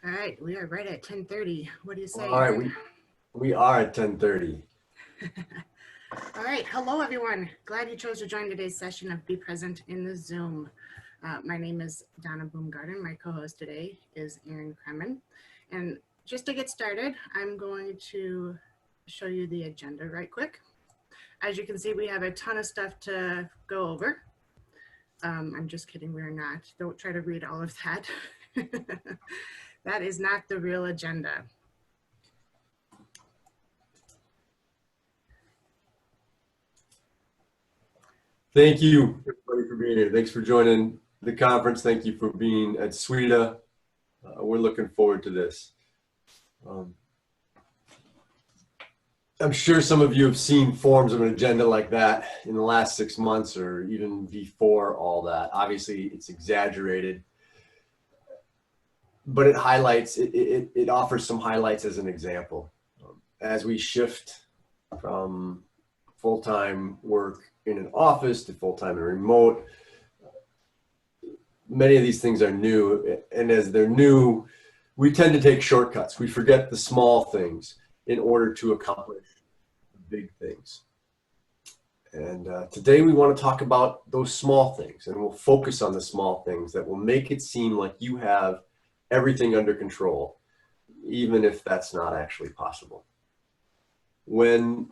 All right, we are right at 10:30. What do you say, All right, Aaron? we are at 10:30. All right, hello everyone. Glad you chose to join today's session of Be Present in the Zoom. My name is Donna Boomgarden. My co-host today is Aaron Kremin. And just to get started, I'm going to show you the agenda right quick. As you can see, we have a ton of stuff to go over. I'm just kidding, we're not. Don't try to read all of that. That is not the real agenda. Thank you, everybody, for being here. Thanks for joining the conference. Thank you for being at SWEDA. We're looking forward to this. I'm sure some of you have seen forms of an agenda like that in the last 6 months or even before all that. Obviously, it's exaggerated, but it offers some highlights as an example. As we shift from full-time work in an office to full-time and remote, many of these things are new, and as they're new, we tend to take shortcuts. We forget the small things in order to accomplish the big things. And today we want to talk about those small things, and we'll focus on the small things that will make it seem like you have everything under control, even if that's not actually possible. When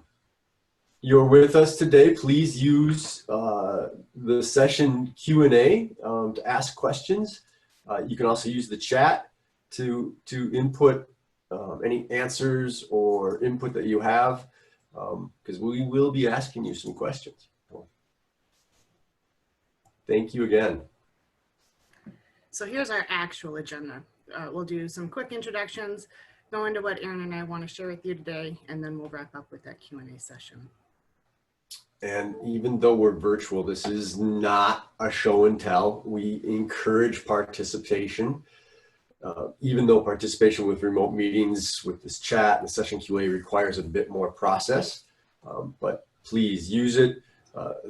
you're with us today, please use the session Q&A to ask questions. You can also use the chat to input any answers or input that you have, because we will be asking you some questions. Thank you again. So here's our actual agenda. We'll do some quick introductions, go into what Aaron and I want to share with you today, and then we'll wrap up with that Q&A session. And even though we're virtual, this is not a show and tell. We encourage participation, even though participation with remote meetings, with this chat and the session QA requires a bit more process. But please use it,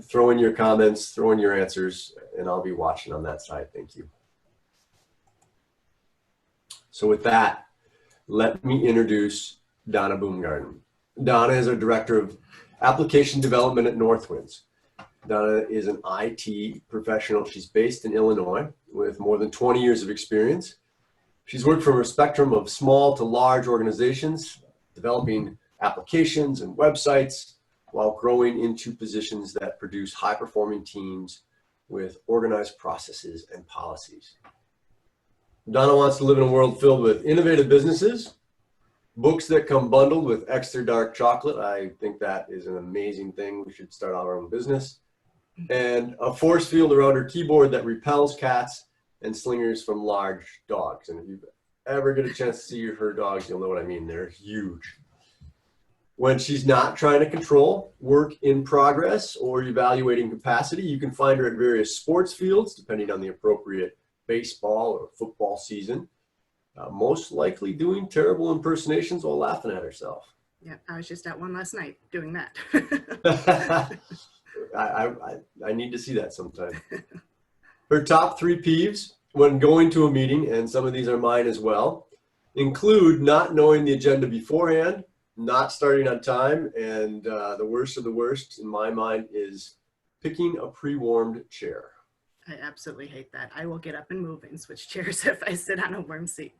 throw in your comments, throw in your answers, and I'll be watching on that side. Thank you. So with that, let me introduce Donna Boomgarden. Donna is our Director of Application Development at Northwinds. Donna is an IT professional. She's based in Illinois with more than 20 years of experience. She's worked from a spectrum of small to large organizations, developing applications and websites while growing into positions that produce high-performing teams with organized processes and policies. Donna wants to live in a world filled with innovative businesses, books that come bundled with extra dark chocolate. I think that is an amazing thing. We should start our own business. And a force field around her keyboard that repels cats and slingers from large dogs. And if you ever get a chance to see her dogs, you'll know what I mean. They're huge. When she's not trying to control work in progress or evaluating capacity, you can find her at various sports fields, depending on the appropriate baseball or football season. Most likely doing terrible impersonations while laughing at herself. Yeah, I was just at one last night doing that. I need to see that sometime. Her top 3 peeves when going to a meeting, and some of these are mine as well, include not knowing the agenda beforehand, not starting on time, and the worst of the worst in my mind is picking a pre-warmed chair. I absolutely hate that. I will get up and move and switch chairs if I sit on a warm seat.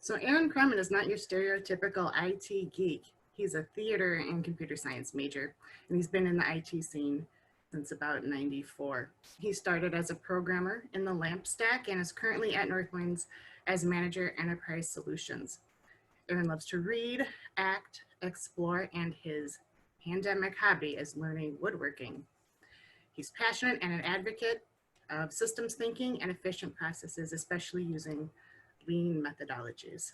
So Aaron Kremin is not your stereotypical IT geek. He's a theater and computer science major, and he's been in the IT scene since about '94. He started as a programmer in the LAMP stack and is currently at Northwinds as manager enterprise solutions. Aaron loves to read, act, explore, and his pandemic hobby is learning woodworking. He's passionate and an advocate of systems thinking and efficient processes, especially using lean methodologies.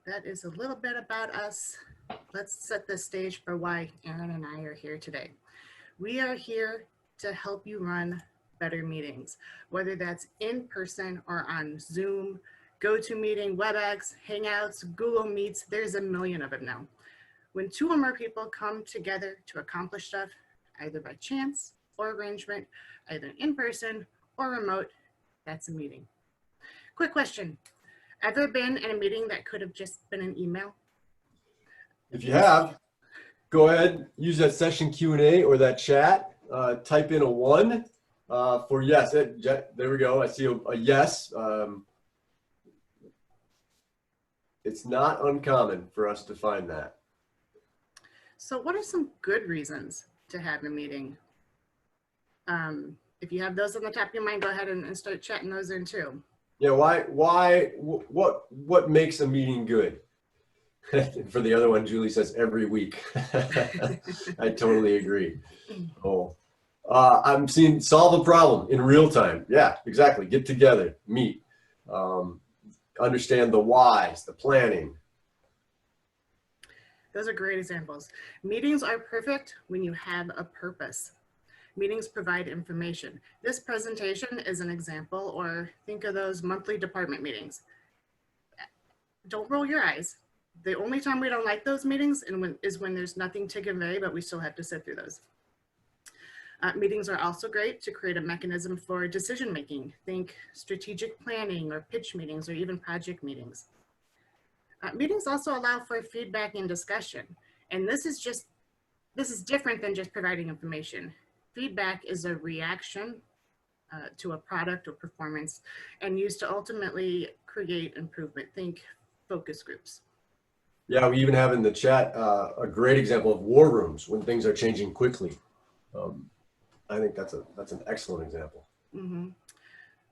That is a little bit about us. Let's set the stage for why Aaron and I are here today. We are here to help you run better meetings, whether that's in person or on Zoom, GoToMeeting, WebEx, Hangouts, Google Meets, there's a million of them now. When 2 or more people come together to accomplish stuff, either by chance or arrangement, either in person or remote, That's a meeting. Quick question. Ever been in a meeting that could have just been an email? If you have, go ahead, use that session Q&A or that chat. Type in a 1 for yes. There we go. I see a yes. It's not uncommon for us to find that. So what are some good reasons to have a meeting? If you have those on the top of your mind, go ahead and start chatting those in too. Yeah, what makes a meeting good? For the other one, Julie says every week. I totally agree. Oh, I'm seeing solve a problem in real time. Yeah, exactly. Get together, meet, understand the whys, the planning. Those are great examples. Meetings are perfect when you have a purpose. Meetings provide information. This presentation is an example, or think of those monthly department meetings. Don't roll your eyes. The only time we don't like those meetings is when there's nothing to convey, but we still have to sit through those. Meetings are also great to create a mechanism for decision making. Think strategic planning or pitch meetings or even project meetings. Meetings also allow for feedback and discussion. And this is different than just providing information. Feedback is a reaction to a product or performance and used to ultimately create improvement. Think focus groups. Yeah, we even have in the chat a great example of war rooms when things are changing quickly. I think that's an excellent example. Mm-hmm.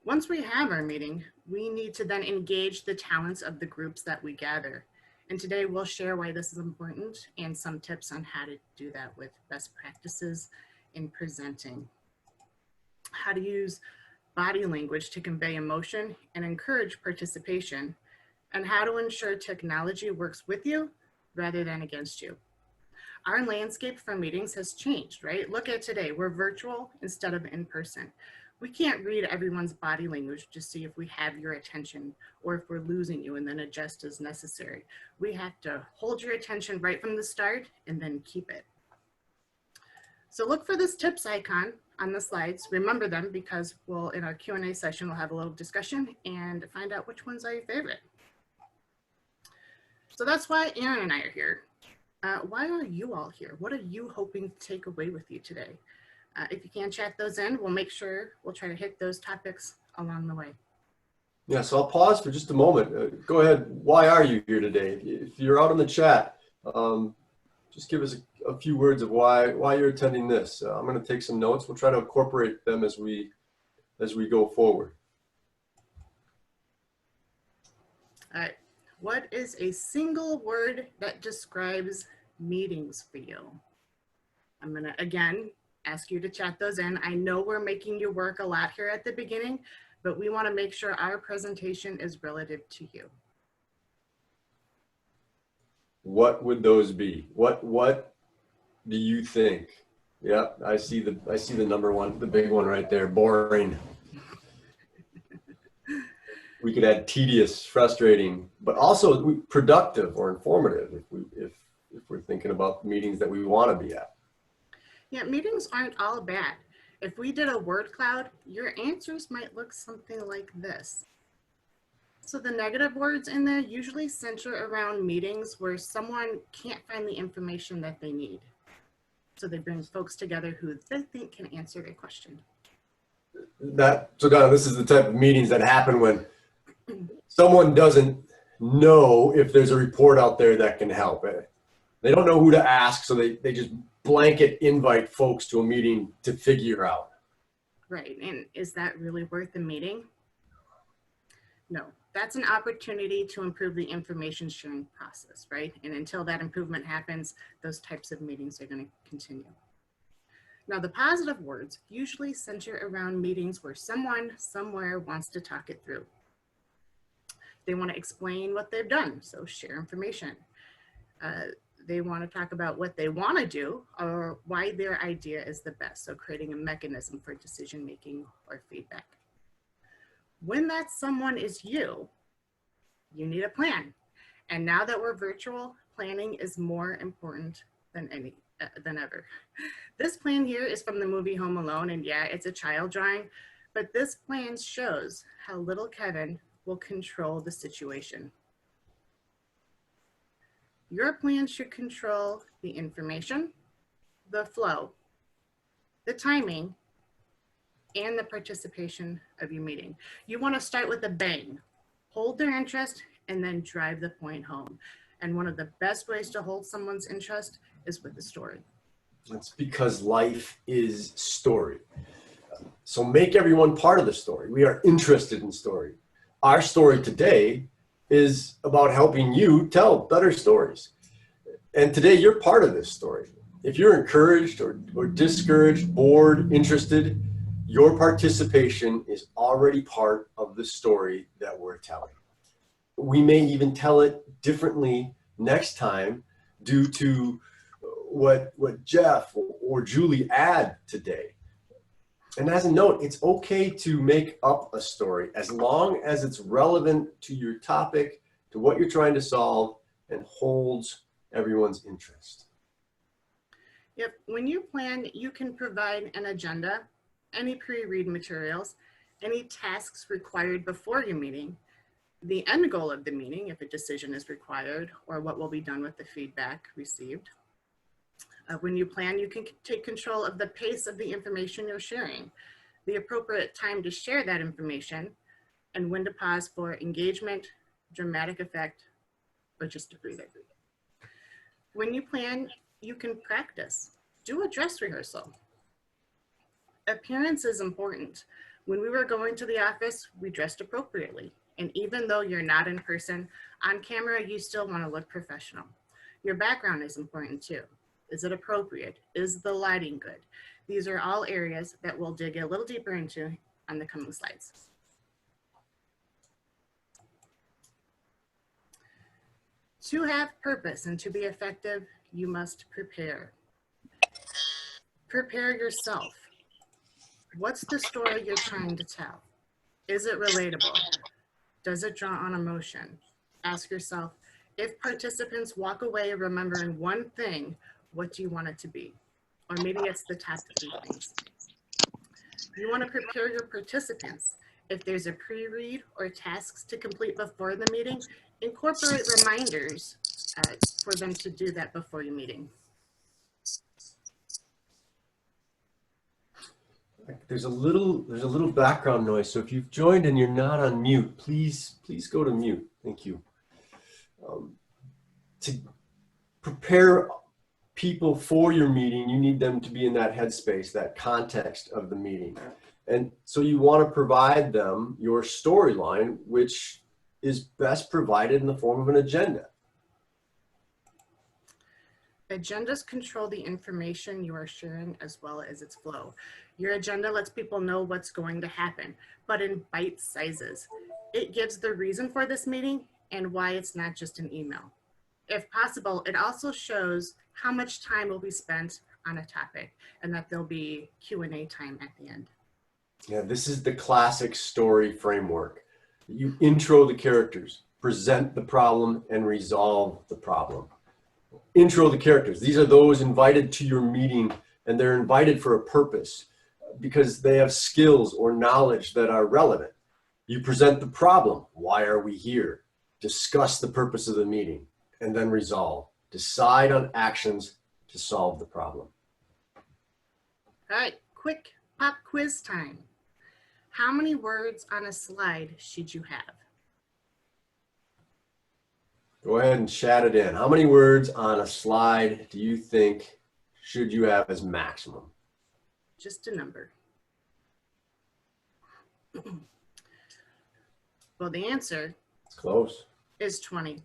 Once we have our meeting, we need to then engage the talents of the groups that we gather. And today we'll share why this is important and some tips on how to do that with best practices in presenting. How to use body language to convey emotion and encourage participation, and how to ensure technology works with you rather than against you. Our landscape for meetings has changed, right? Look at today, we're virtual instead of in person. We can't read everyone's body language to see if we have your attention or if we're losing you and then adjust as necessary. We have to hold your attention right from the start and then keep it. So look for this tips icon on the slides. Remember them because in our Q&A session, we'll have a little discussion and find out which ones are your favorite. So that's why Aaron and I are here. Why are you all here? What are you hoping to take away with you today? If you can chat those in, we'll try to hit those topics along the way. Yeah, so I'll pause for just a moment. Go ahead. Why are you here today? If you're out in the chat, just give us a few words of why you're attending this. I'm going to take some notes. We'll try to incorporate them as we go forward. All right. What is a single word that describes meetings for you? I'm going to, again, ask you to chat those in. I know we're making you work a lot here at the beginning, but we want to make sure our presentation is relative to you. What would those be? What do you think? Yep, I see the number one, the big one right there, boring. We could add tedious, frustrating, but also productive or informative if we're thinking about meetings that we want to be at. Yeah, meetings aren't all bad. If we did a word cloud, your answers might look something like this. So the negative words in there usually center around meetings where someone can't find the information that they need. So they bring folks together who they think can answer their question. So Donna, this is the type of meetings that happen when someone doesn't know if there's a report out there that can help. They don't know who to ask, so they just blanket invite folks to a meeting to figure out. Right, and is that really worth the meeting? No, that's an opportunity to improve the information sharing process, right? And until that improvement happens, those types of meetings are going to continue. Now, the positive words usually center around meetings where someone somewhere wants to talk it through. They want to explain what they've done, so share information. They want to talk about what they want to do or why their idea is the best, so creating a mechanism for decision making or feedback. When that someone is you need a plan. And now that we're virtual, planning is more important than ever. This plan here is from the movie Home Alone, and yeah, it's a child drawing, But this plan shows how little Kevin will control the situation. Your plan should control the information, the flow, the timing, and the participation of your meeting. You want to start with a bang, hold their interest, and then drive the point home. And one of the best ways to hold someone's interest is with a story. That's because life is story. So make everyone part of the story. We are interested in story. Our story today is about helping you tell better stories. And today you're part of this story. If you're encouraged or discouraged, bored, interested, your participation is already part of the story that we're telling. We may even tell it differently next time due to what Jeff or Julie add today. And as a note, it's okay to make up a story as long as it's relevant to your topic, to what you're trying to solve, and holds everyone's interest. Yep, when you plan, you can provide an agenda, any pre-read materials, any tasks required before your meeting, the end goal of the meeting, if a decision is required, or what will be done with the feedback received. When you plan, you can take control of the pace of the information you're sharing, the appropriate time to share that information, and when to pause for engagement, dramatic effect, or just a breather. When you plan, you can practice. Do a dress rehearsal. Appearance is important. When we were going to the office, we dressed appropriately. And even though you're not in person, on camera, you still want to look professional. Your background is important too. Is it appropriate? Is the lighting good? These are all areas that we'll dig a little deeper into on the coming slides. To have purpose and to be effective, you must prepare. Prepare yourself. What's the story you're trying to tell? Is it relatable? Does it draw on emotion? Ask yourself, if participants walk away remembering one thing, what do you want it to be? Or maybe it's the top 3 things. You want to prepare your participants. If there's a pre-read or tasks to complete before the meeting, incorporate reminders for them to do that before your meeting. There's a little background noise. So if you've joined and you're not on mute, please go to mute. Thank you. To prepare people for your meeting, you need them to be in that headspace, that context of the meeting. And so you want to provide them your storyline, which is best provided in the form of an agenda. Agendas control the information you are sharing as well as its flow. Your agenda lets people know what's going to happen, but in bite sizes. It gives the reason for this meeting and why it's not just an email. If possible, it also shows how much time will be spent on a topic and that there'll be Q&A time at the end. Yeah, this is the classic story framework. You intro the characters, present the problem, and resolve the problem. Intro the characters. These are those invited to your meeting, and they're invited for a purpose because they have skills or knowledge that are relevant. You present the problem. Why are we here? Discuss the purpose of the meeting, and then resolve. Decide on actions to solve the problem. All right, quick pop quiz time. How many words on a slide should you have? Go ahead and chat it in. How many words on a slide do you think should you have as maximum? Just a number. Well, the answer It's close. is 20.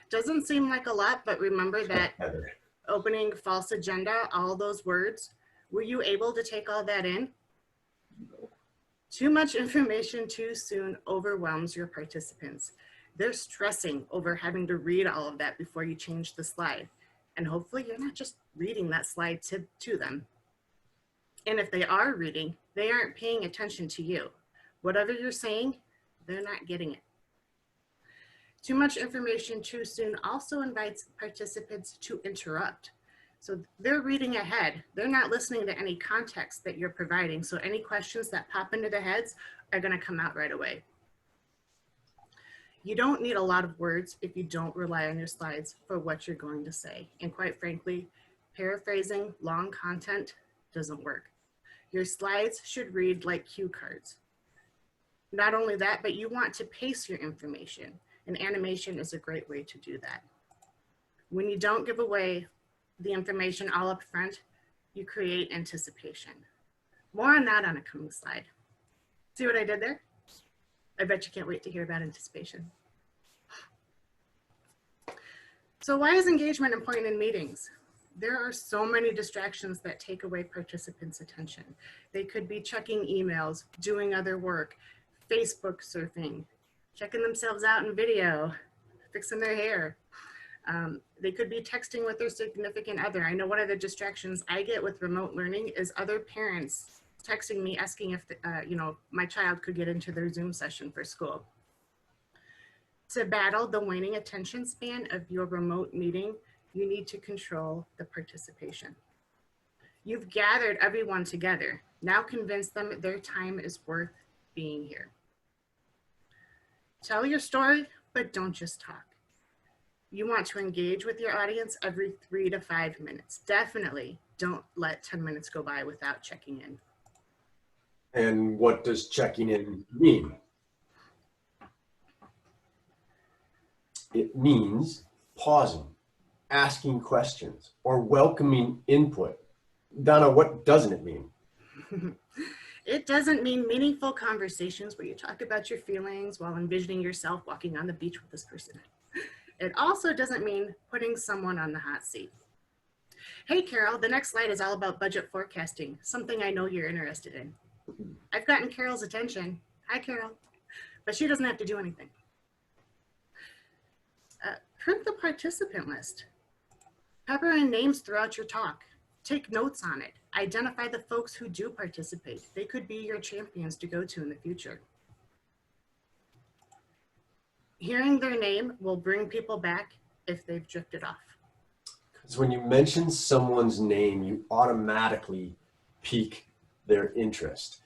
Doesn't seem like a lot, but remember that Heather. opening false agenda, all those words, were you able to take all that in? Too much information too soon overwhelms your participants. They're stressing over having to read all of that before you change the slide. And hopefully you're not just reading that slide to them. And if they are reading, they aren't paying attention to you. Whatever you're saying, they're not getting it. Too much information too soon also invites participants to interrupt. So they're reading ahead. They're not listening to any context that you're providing. So any questions that pop into their heads are going to come out right away. You don't need a lot of words if you don't rely on your slides for what you're going to say. And quite frankly, paraphrasing long content doesn't work. Your slides should read like cue cards. Not only that, but you want to pace your information, and animation is a great way to do that. When you don't give away the information all up front, you create anticipation. More on that on a coming slide. See what I did there? I bet you can't wait to hear about anticipation. So why is engagement important in meetings? There are so many distractions that take away participants' attention. They could be checking emails, doing other work, Facebook surfing, checking themselves out in video, fixing their hair. They could be texting with their significant other. I know one of the distractions I get with remote learning is other parents texting me asking if my child could get into their Zoom session for school. To battle the waning attention span of your remote meeting, you need to control the participation. You've gathered everyone together. Now convince them their time is worth being here. Tell your story, but don't just talk. You want to engage with your audience every 3 to 5 minutes. Definitely don't let 10 minutes go by without checking in. And what does checking in mean? It means pausing, asking questions, or welcoming input. Donna, what doesn't it mean? It doesn't mean meaningful conversations where you talk about your feelings while envisioning yourself walking on the beach with this person. It also doesn't mean putting someone on the hot seat. Hey, Carol, the next slide is all about budget forecasting, something I know you're interested in. I've gotten Carol's attention. Hi, Carol. But she doesn't have to do anything. Print the participant list. Pepper in names throughout your talk. Take notes on it. Identify the folks who do participate. They could be your champions to go to in the future. Hearing their name will bring people back if they've drifted off. Because when you mention someone's name, you automatically pique their interest.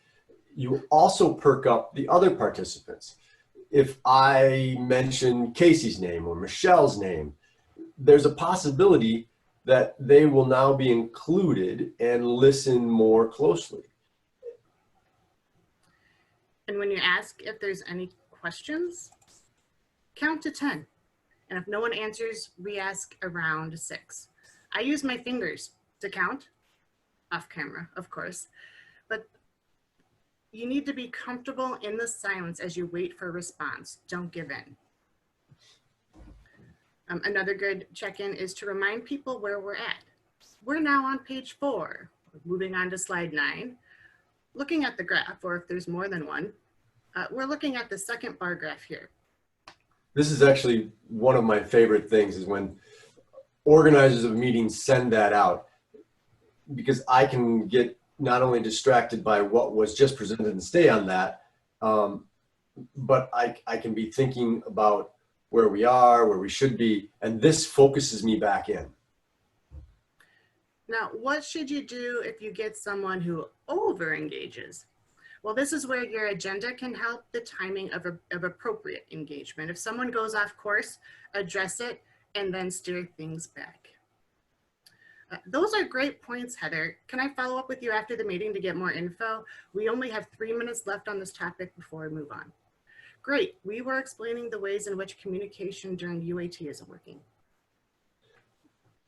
You also perk up the other participants. If I mention Casey's name or Michelle's name, there's a possibility that they will now be included and listen more closely. And when you ask if there's any questions, count to 10. And if no one answers, re-ask around 6. I use my fingers to count, off camera, of course, but you need to be comfortable in the silence as you wait for a response. Don't give in. Another good check-in is to remind people where we're at. We're now on page 4, moving on to slide 9. Looking at the graph, or if there's more than one, we're looking at the second bar graph here. This is actually one of my favorite things is when organizers of meetings send that out, because I can get not only distracted by what was just presented and stay on that, but I can be thinking about where we are, where we should be, and this focuses me back in. Now, what should you do if you get someone who over-engages? Well, this is where your agenda can help the timing of appropriate engagement. If someone goes off course, address it and then steer things back. Those are great points, Heather. Can I follow up with you after the meeting to get more info? We only have 3 minutes left on this topic before we move on. Great, we were explaining the ways in which communication during UAT isn't working.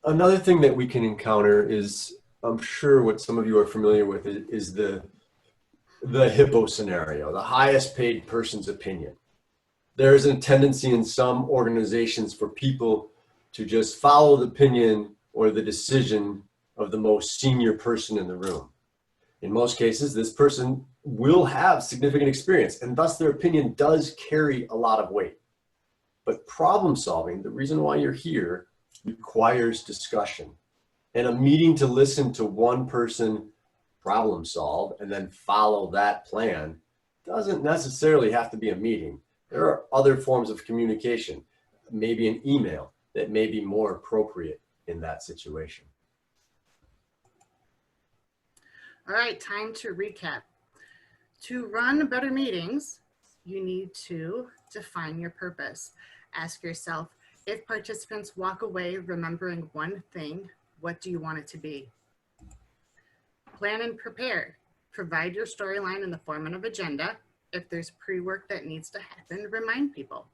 Another thing that we can encounter is, I'm sure what some of you are familiar with, is the hippo scenario, the highest paid person's opinion. There is a tendency in some organizations for people to just follow the opinion or the decision of the most senior person in the room. In most cases, this person will have significant experience, and thus their opinion does carry a lot of weight. But problem solving, the reason why you're here, requires discussion. And a meeting to listen to one person problem solve and then follow that plan doesn't necessarily have to be a meeting. There are other forms of communication, maybe an email, that may be more appropriate in that situation. All right, time to recap. To run better meetings, you need to define your purpose. Ask yourself, if participants walk away remembering one thing, what do you want it to be? Plan and prepare. Provide your storyline in the form of an agenda. If there's pre-work that needs to happen, remind people.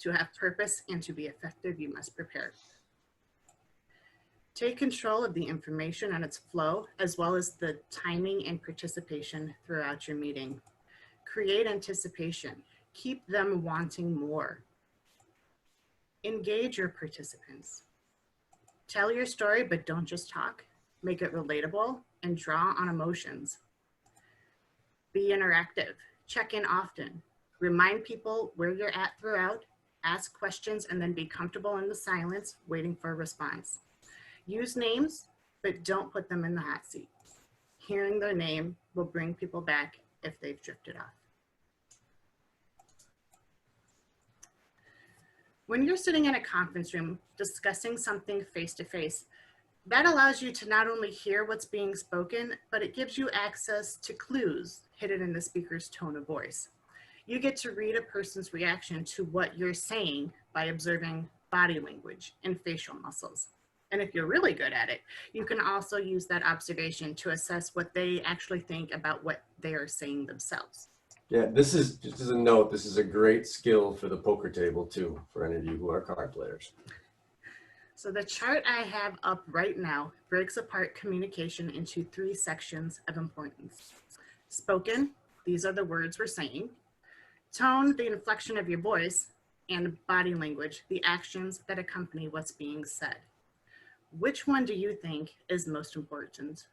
To have purpose and to be effective, you must prepare. Take control of the information and its flow, as well as the timing and participation throughout your meeting. Create anticipation. Keep them wanting more. Engage your participants. Tell your story, but don't just talk. Make it relatable and draw on emotions. Be interactive. Check in often. Remind people where you're at throughout. Ask questions and then be comfortable in the silence, waiting for a response. Use names, but don't put them in the hot seat. Hearing their name will bring people back if they've drifted off. When you're sitting in a conference room discussing something face-to-face, that allows you to not only hear what's being spoken, but it gives you access to clues hidden in the speaker's tone of voice. You get to read a person's reaction to what you're saying by observing body language and facial muscles. And if you're really good at it, you can also use that observation to assess what they actually think about what they are saying themselves. Yeah, this is, just as a note, this is a great skill for the poker table too, for any of you who are card players. So the chart I have up right now breaks apart communication into 3 sections of importance. Spoken, these are the words we're saying. Tone, the inflection of your voice. And body language, the actions that accompany what's being said. Which one do you think is most important?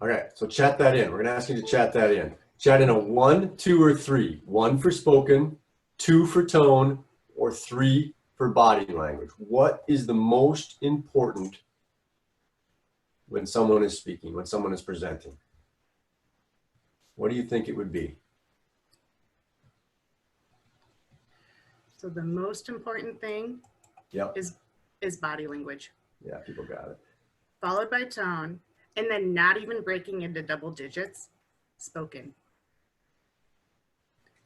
Okay, so chat that in. We're gonna ask you to chat that in. Chat in a 1, 2, or 3. 1 for spoken, 2 for tone, or 3 for body language. What is the most important when someone is speaking, when someone is presenting? What do you think it would be? So the most important thing is body language. Yeah, people got it. Followed by tone, and then not even breaking into double digits, spoken.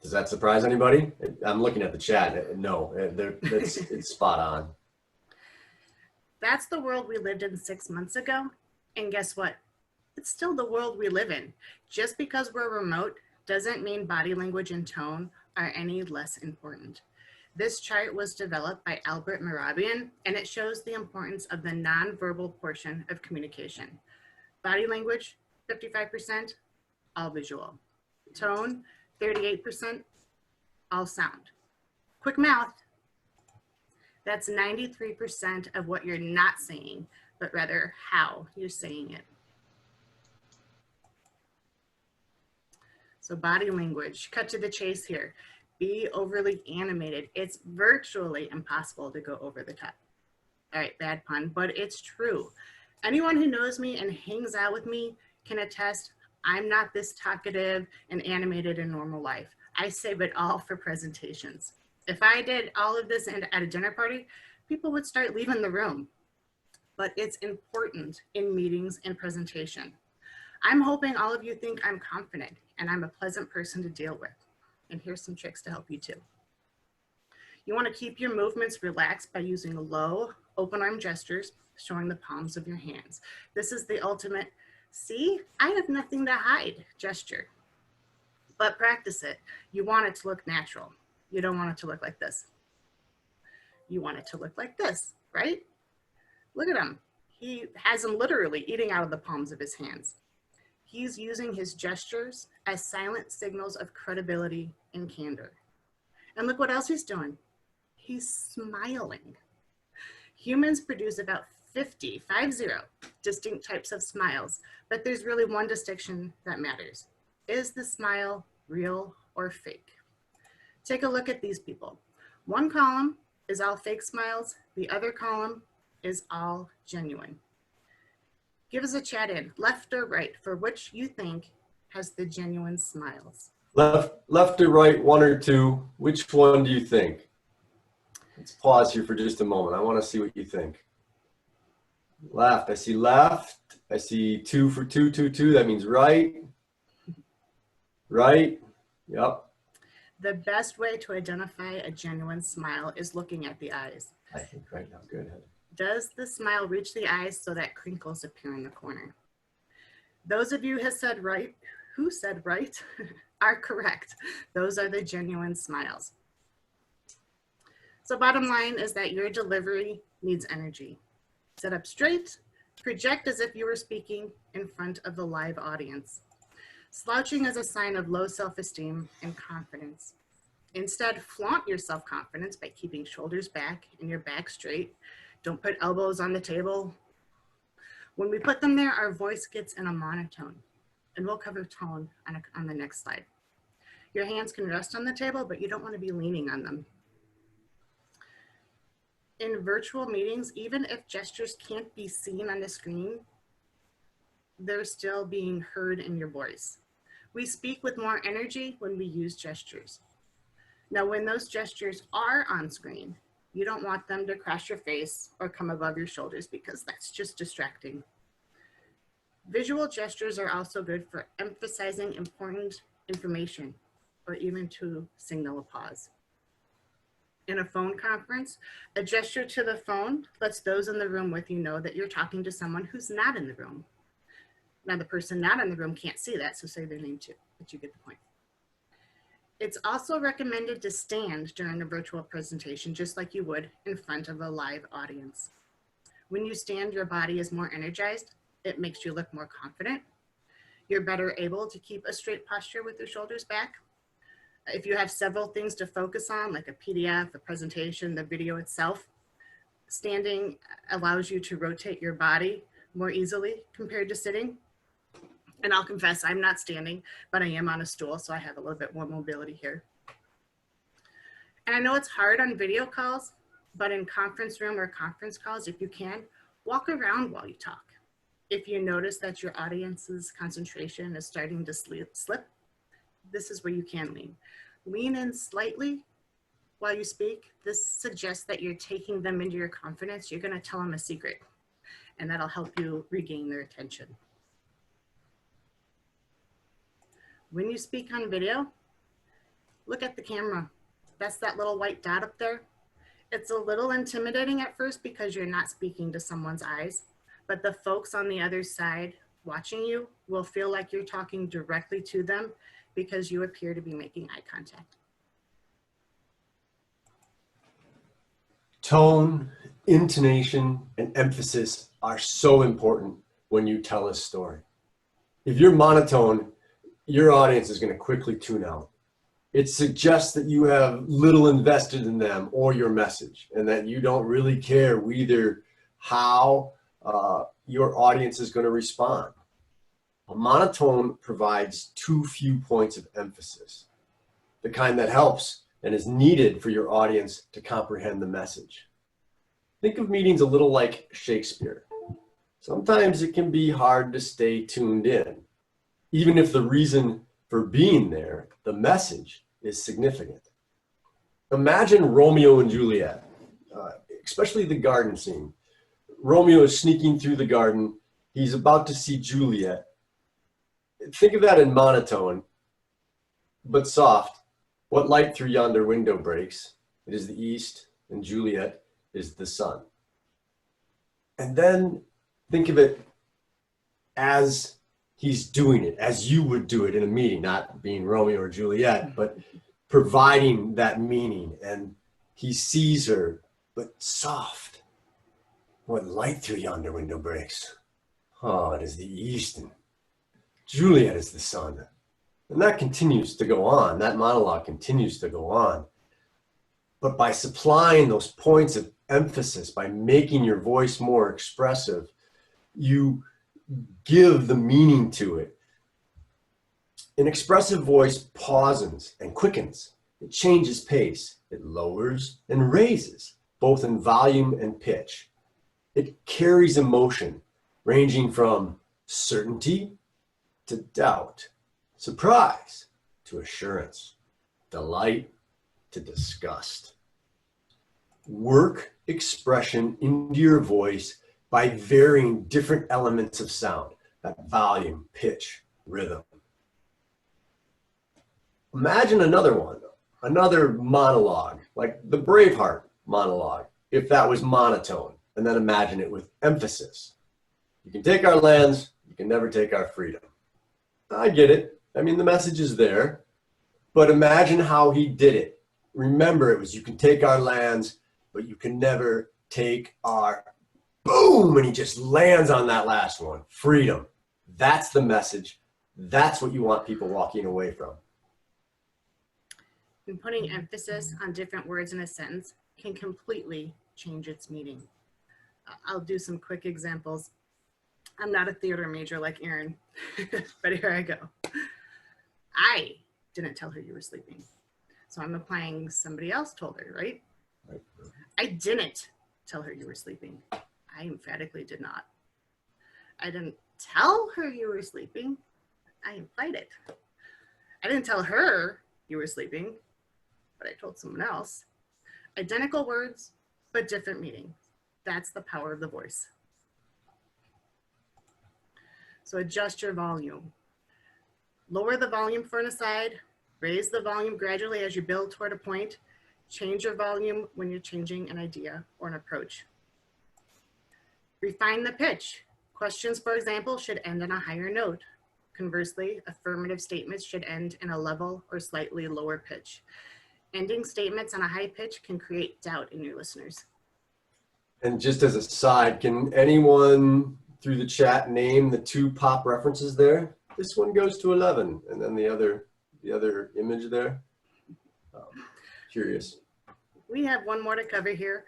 Does that surprise anybody? I'm looking at the chat. No, it's spot on. That's the world we lived in 6 months ago. And guess what? It's still the world we live in. Just because we're remote doesn't mean body language and tone are any less important. This chart was developed by Albert Mehrabian, and it shows the importance of the nonverbal portion of communication. Body language, 55%, all visual. Tone, 38%, all sound. Quick math, that's 93% of what you're not saying, but rather how you're saying it. So body language, cut to the chase here. Be overly animated. It's virtually impossible to go over the top. All right, bad pun, but it's true. Anyone who knows me and hangs out with me can attest I'm not this talkative and animated in normal life. I save it all for presentations. If I did all of this at a dinner party, people would start leaving the room. But it's important in meetings and presentation. I'm hoping all of you think I'm confident and I'm a pleasant person to deal with. And here's some tricks to help you too. You want to keep your movements relaxed by using low, open arm gestures, showing the palms of your hands. This is the ultimate, see, I have nothing to hide gesture. But practice it. You want it to look natural. You don't want it to look like this. You want it to look like this, right? Look at him. He has them literally eating out of the palms of his hands. He's using his gestures as silent signals of credibility and candor. And look what else he's doing. He's smiling. Humans produce about 50 distinct types of smiles, but there's really one distinction that matters. Is the smile real or fake? Take a look at these people. One column is all fake smiles. The other column is all genuine. Give us a chat in, left or right, for which you think has the genuine smiles. Left or right, 1 or 2, which one do you think? Let's pause here for just a moment. I want to see what you think. Left. I see left. I see 2 for 2, 2, 2. That means right. Right. Yep. The best way to identify a genuine smile is looking at the eyes. I think right now. Good. Does the smile reach the eyes so that crinkles appear in the corner? Those of you who said right are correct. Those are the genuine smiles. So bottom line is that your delivery needs energy. Sit up straight, project as if you were speaking in front of the live audience. Slouching is a sign of low self-esteem and confidence. Instead, flaunt your self-confidence by keeping shoulders back and your back straight. Don't put elbows on the table. When we put them there, our voice gets in a monotone, and we'll cover tone on the next slide. Your hands can rest on the table, but you don't want to be leaning on them. In virtual meetings, even if gestures can't be seen on the screen, they're still being heard in your voice. We speak with more energy when we use gestures. Now, when those gestures are on screen, you don't want them to cross your face or come above your shoulders because that's just distracting. Visual gestures are also good for emphasizing important information or even to signal a pause. In a phone conference, a gesture to the phone lets those in the room with you know that you're talking to someone who's not in the room. Now, the person not in the room can't see that, so say their name too, but you get the point. It's also recommended to stand during a virtual presentation, just like you would in front of a live audience. When you stand, your body is more energized. It makes you look more confident. You're better able to keep a straight posture with your shoulders back. If you have several things to focus on, like a PDF, a presentation, the video itself, standing allows you to rotate your body more easily compared to sitting. And I'll confess, I'm not standing, but I am on a stool, so I have a little bit more mobility here. And I know it's hard on video calls, but in conference room or conference calls, if you can, walk around while you talk. If you notice that your audience's concentration is starting to slip, this is where you can lean. Lean in slightly while you speak. This suggests that you're taking them into your confidence. You're going to tell them a secret, and that'll help you regain their attention. When you speak on video, look at the camera. That's that little white dot up there. It's a little intimidating at first because you're not speaking to someone's eyes, but the folks on the other side watching you will feel like you're talking directly to them because you appear to be making eye contact. Tone, intonation, and emphasis are so important when you tell a story. If you're monotone, your audience is going to quickly tune out. It suggests that you have little invested in them or your message, and that you don't really care either how your audience is going to respond. A monotone provides too few points of emphasis, the kind that helps and is needed for your audience to comprehend the message. Think of meetings a little like Shakespeare. Sometimes it can be hard to stay tuned in, even if the reason for being there, the message, is significant. Imagine Romeo and Juliet, especially the garden scene. Romeo is sneaking through the garden. He's about to see Juliet. Think of that in monotone, but soft. What light through yonder window breaks? It is the east, and Juliet is the sun. And then think of it as he's doing it, as you would do it in a meeting, not being Romeo or Juliet, but providing that meaning. And he sees her, but soft. What light through yonder window breaks? Oh, it is the east, and Juliet is the sun. And that continues to go on. That monologue continues to go on. But by supplying those points of emphasis, by making your voice more expressive, you give the meaning to it. An expressive voice pauses and quickens. It changes pace. It lowers and raises, both in volume and pitch. It carries emotion, ranging from certainty to doubt, surprise to assurance, delight to disgust. Work expression into your voice by varying different elements of sound, that volume, pitch, rhythm. Imagine another one, another monologue, like the Braveheart monologue, if that was monotone, and then imagine it with emphasis. You can take our lands, you can never take our freedom. I get it. I mean, the message is there, but imagine how he did it. Remember, it was, you can take our lands, but you can never take our, boom, and he just lands on that last one, freedom. That's the message. That's what you want people walking away from. And putting emphasis on different words in a sentence can completely change its meaning. I'll do some quick examples. I'm not a theater major like Aaron, but here I go. I didn't tell her you were sleeping. So I'm applying somebody else told her, right? Right. I didn't tell her you were sleeping. I emphatically did not. I didn't tell her you were sleeping. I implied it. I didn't tell her you were sleeping, but I told someone else. Identical words, but different meaning. That's the power of the voice. So adjust your volume. Lower the volume for an aside, raise the volume gradually as you build toward a point, change your volume when you're changing an idea or an approach. Refine the pitch. Questions, for example, should end on a higher note. Conversely, affirmative statements should end in a level or slightly lower pitch. Ending statements on a high pitch can create doubt in your listeners. And just as a side, can anyone through the chat name the two pop references there? This one goes to 11, and then the other image there. Curious. We have one more to cover here.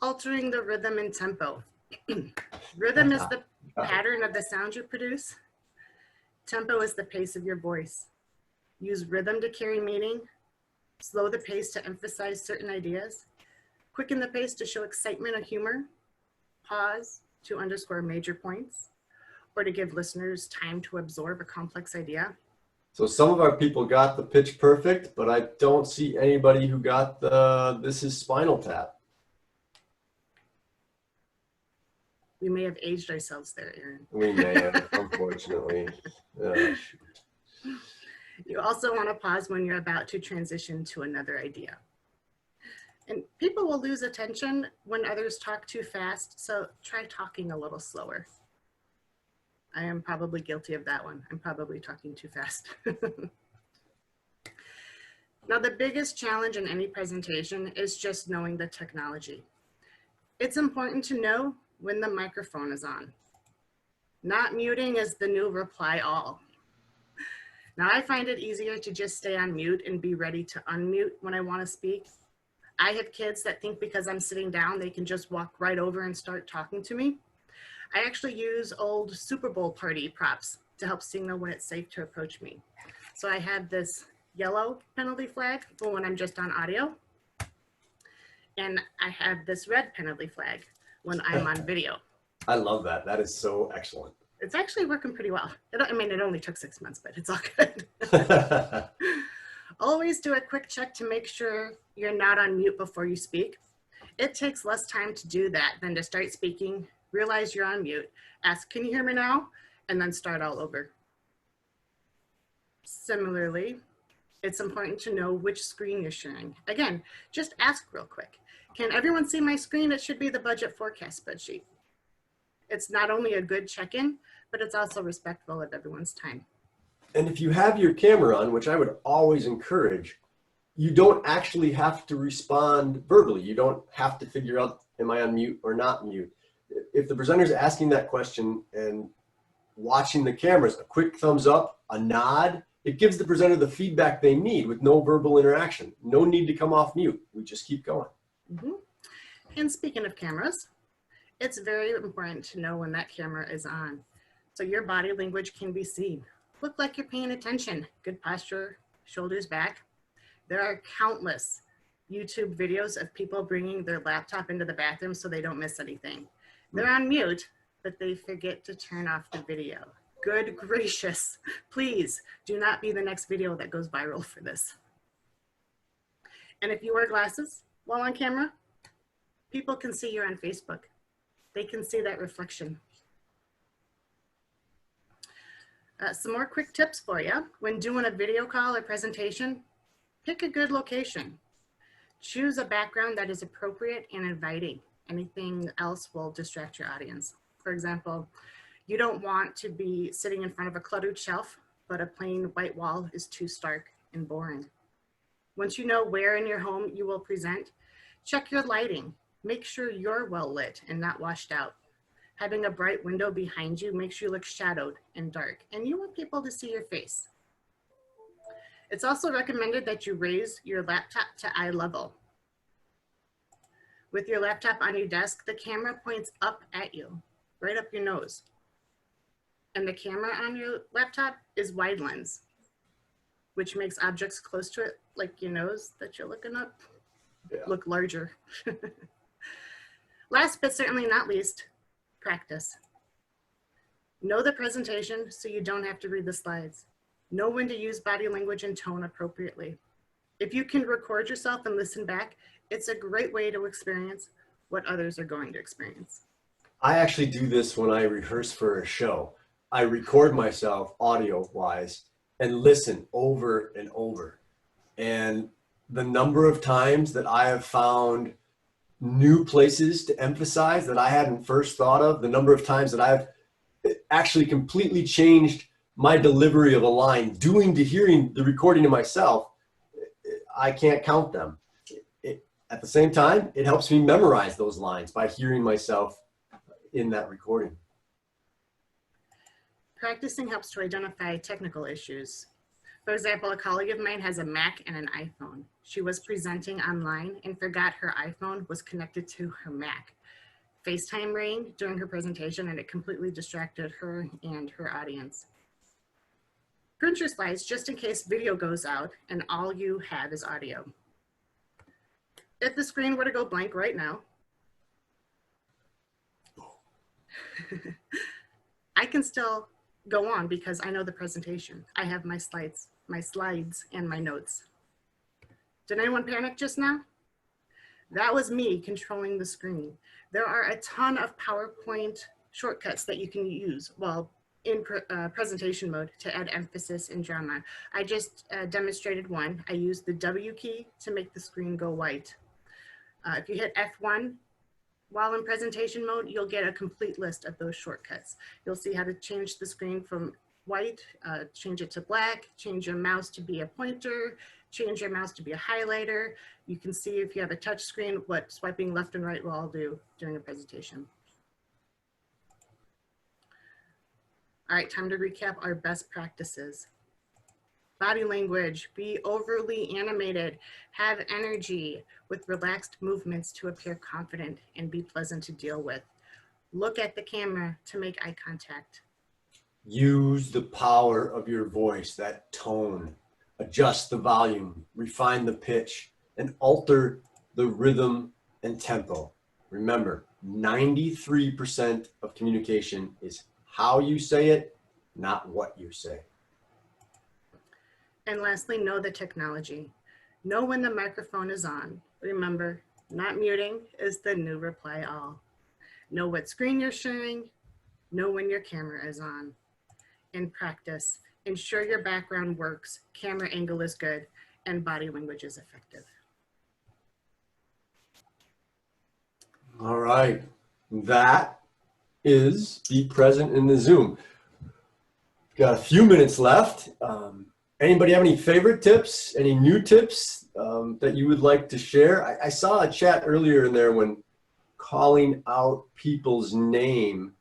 Altering the rhythm and tempo. Rhythm is the pattern of the sound you produce. Tempo is the pace of your voice. Use rhythm to carry meaning. Slow the pace to emphasize certain ideas. Quicken the pace to show excitement or humor. Pause to underscore major points, or to give listeners time to absorb a complex idea. So some of our people got the pitch perfect, but I don't see anybody who got the this is Spinal Tap. We may have aged ourselves there, Aaron. We may have, unfortunately. You also want to pause when you're about to transition to another idea. And people will lose attention when others talk too fast, so try talking a little slower. I am probably guilty of that one. I'm probably talking too fast. Now, the biggest challenge in any presentation is just knowing the technology. It's important to know when the microphone is on. Not muting is the new reply all. Now, I find it easier to just stay on mute and be ready to unmute when I want to speak. I have kids that think because I'm sitting down, they can just walk right over and start talking to me. I actually use old Super Bowl party props to help signal when it's safe to approach me. So I have this yellow penalty flag for when I'm just on audio. And I have this red penalty flag when I'm on video. I love that. That is so excellent. It's actually working pretty well. I mean, it only took 6 months, but it's all good. Always do a quick check to make sure you're not on mute before you speak. It takes less time to do that than to start speaking, realize you're on mute, ask, can you hear me now? And then start all over. Similarly, it's important to know which screen you're sharing. Again, just ask real quick. Can everyone see my screen? It should be the budget forecast spreadsheet. It's not only a good check-in, but it's also respectful of everyone's time. And if you have your camera on, which I would always encourage, you don't actually have to respond verbally. You don't have to figure out, am I on mute or not mute? If the presenter is asking that question and watching the cameras, a quick thumbs up, a nod, it gives the presenter the feedback they need with no verbal interaction. No need to come off mute. We just keep going. Mm-hmm. And speaking of cameras, it's very important to know when that camera is on. So your body language can be seen. Look like you're paying attention. Good posture, shoulders back. There are countless YouTube videos of people bringing their laptop into the bathroom so they don't miss anything. They're on mute, but they forget to turn off the video. Good gracious, please do not be the next video that goes viral for this. And if you wear glasses while on camera, people can see you're on Facebook. They can see that reflection. Some more quick tips for you. When doing a video call or presentation, pick a good location. Choose a background that is appropriate and inviting. Anything else will distract your audience. For example, you don't want to be sitting in front of a cluttered shelf, but a plain white wall is too stark and boring. Once you know where in your home you will present, check your lighting. Make sure you're well lit and not washed out. Having a bright window behind you makes you look shadowed and dark, and you want people to see your face. It's also recommended that you raise your laptop to eye level. With your laptop on your desk, the camera points up at you, right up your nose. And the camera on your laptop is wide lens, which makes objects close to it, like your nose that you're looking up, look larger. Last but certainly not least, practice. Know the presentation so you don't have to read the slides. Know when to use body language and tone appropriately. If you can record yourself and listen back, it's a great way to experience what others are going to experience. I actually do this when I rehearse for a show. I record myself audio-wise and listen over and over. And the number of times that I have found new places to emphasize that I hadn't first thought of, the number of times that I've actually completely changed my delivery of a line, doing to hearing the recording of myself, I can't count them. At the same time, it helps me memorize those lines by hearing myself in that recording. Practicing helps to identify technical issues. For example, a colleague of mine has a Mac and an iPhone. She was presenting online and forgot her iPhone was connected to her Mac. FaceTime rang during her presentation and it completely distracted her and her audience. Print your slides just in case video goes out and all you have is audio. If the screen were to go blank right now, I can still go on because I know the presentation. I have my slides and my notes. Did anyone panic just now? That was me controlling the screen. There are a ton of PowerPoint shortcuts that you can use while in presentation mode to add emphasis and drama. I just demonstrated one. I used the W key to make the screen go white. If you hit F1 while in presentation mode, you'll get a complete list of those shortcuts. You'll see how to change the screen from white, change it to black, change your mouse to be a pointer, change your mouse to be a highlighter. You can see if you have a touch screen, what swiping left and right will all do during a presentation. All right, time to recap our best practices. Body language, be overly animated, have energy with relaxed movements to appear confident and be pleasant to deal with. Look at the camera to make eye contact. Use the power of your voice, that tone. Adjust the volume, refine the pitch, and alter the rhythm and tempo. Remember, 93% of communication is how you say it, not what you say. And lastly, know the technology. Know when the microphone is on. Remember, not muting is the new reply all. Know what screen you're sharing. Know when your camera is on. In practice, ensure your background works, camera angle is good, and body language is effective. All right, that is be present in the Zoom. Got a few minutes left. Anybody have any favorite tips, any new tips that you would like to share? I saw a chat earlier in there when calling out people's name,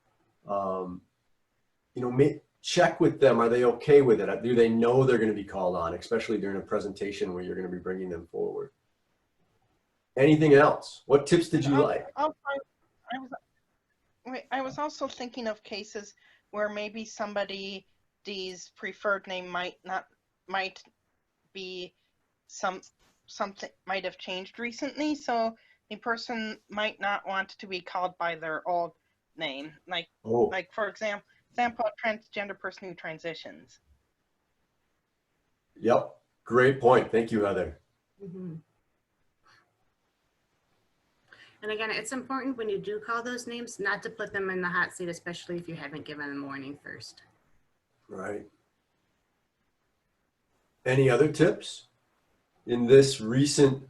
check with them. Are they okay with it? Do they know they're going to be called on, especially during a presentation where you're going to be bringing them forward? Anything else? What tips did you like? I was also thinking of cases where maybe somebody's preferred name might be something might have changed recently, so the person might not want to be called by their old name, like for example, a transgender person who transitions. Yep, great point. Thank you, Heather. Mm-hmm. And again, it's important when you do call those names not to put them in the hot seat, especially if you haven't given them warning first. Right. Any other tips in this recent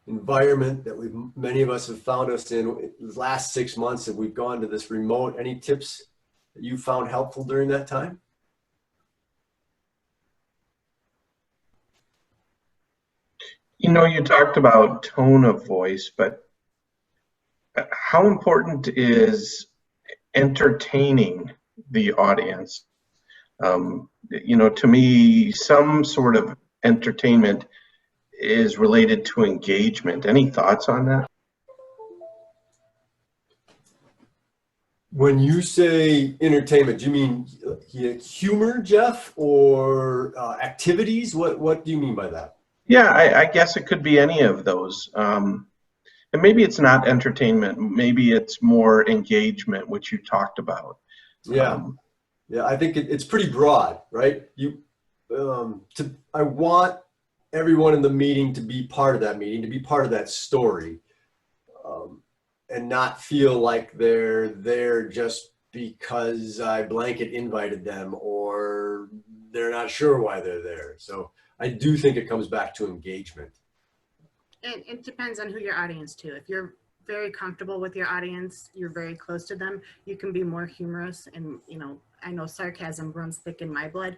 environment that many of us have found us in the last 6 months that we've gone to this remote? Any tips that you found helpful during that time? You know, you talked about tone of voice, but how important is entertaining the audience? You know, to me, some sort of entertainment is related to engagement. Any thoughts on that? When you say entertainment, do you mean humor, Jeff, or activities? What do you mean by that? Yeah, I guess it could be any of those. And maybe it's not entertainment. Maybe it's more engagement, which you talked about. Yeah, yeah. I think it's pretty broad, right? I want everyone in the meeting to be part of that meeting, to be part of that story, and not feel like they're there just because I blanket invited them or they're not sure why they're there. So I do think it comes back to engagement. And it depends on who your audience too. If you're very comfortable with your audience, you're very close to them, you can be more humorous. And, you know, I know sarcasm runs thick in my blood.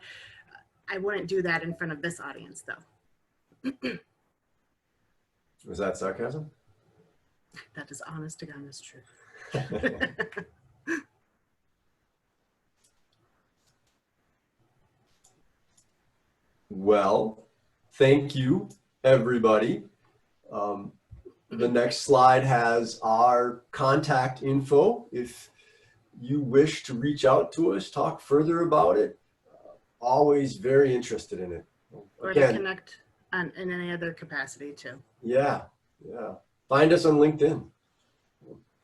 I wouldn't do that in front of this audience though. Was that sarcasm? That is honest to goodness truth. Well, thank you, everybody. The next slide has our contact info. If you wish to reach out to us, talk further about it, always very interested in it. Or to connect in any other capacity too. Yeah, yeah. Find us on LinkedIn.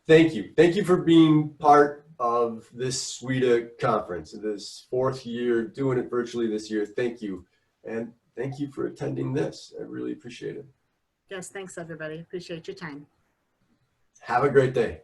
Thank you. Thank you for being part of this SWIDA conference, this 4th year, doing it virtually this year. Thank you. And thank you for attending this. I really appreciate it. Yes, thanks everybody. Appreciate your time. Have a great day.